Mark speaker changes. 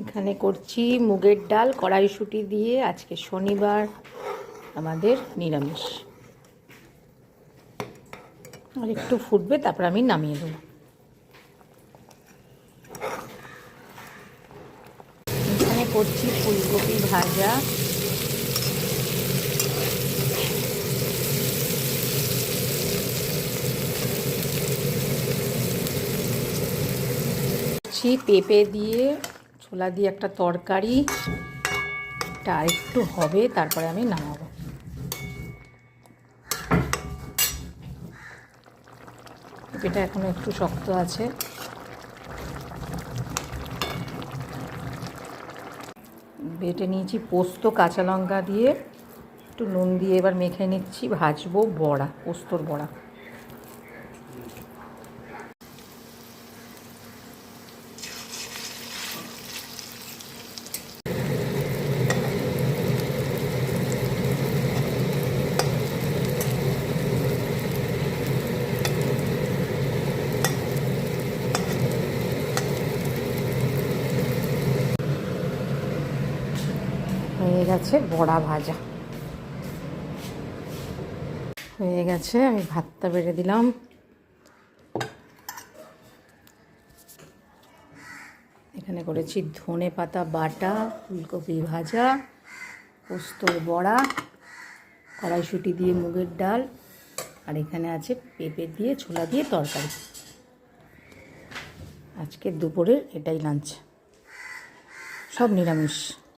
Speaker 1: এখানে করছি মুগের ডাল কড়াইশুঁটি দিয়ে। আজকে শনিবার, আমাদের নিরামিষ। আর একটু ফুটবে, তারপর আমি নামিয়ে দেবো। এখানে করছি ফুলকপি ভাজা। পেঁপে দিয়ে ছোলা দিয়ে একটা তরকারি। এটা আরেকটু হবে, তারপরে আমি নামাবো। পেঁপেটা এখনো একটু শক্ত আছে। বেটে নিয়েছি পোস্ত, কাঁচা লঙ্কা দিয়ে একটু নুন দিয়ে এবার মেখে নিচ্ছি। ভাজবো বড়া, পোস্তর বড়া। হয়ে গেছে বড়া ভাজা, হয়ে গেছে। আমি ভাতটা বেড়ে দিলাম। এখানে করেছি ধনে পাতা বাটা, ফুলকপি ভাজা, পোস্তর বড়া, কড়াইশুঁটি দিয়ে মুগের ডাল, আর এখানে আছে পেঁপে দিয়ে ছোলা দিয়ে তরকারি। আজকে দুপুরের এটাই লাঞ্চ, সব নিরামিষ।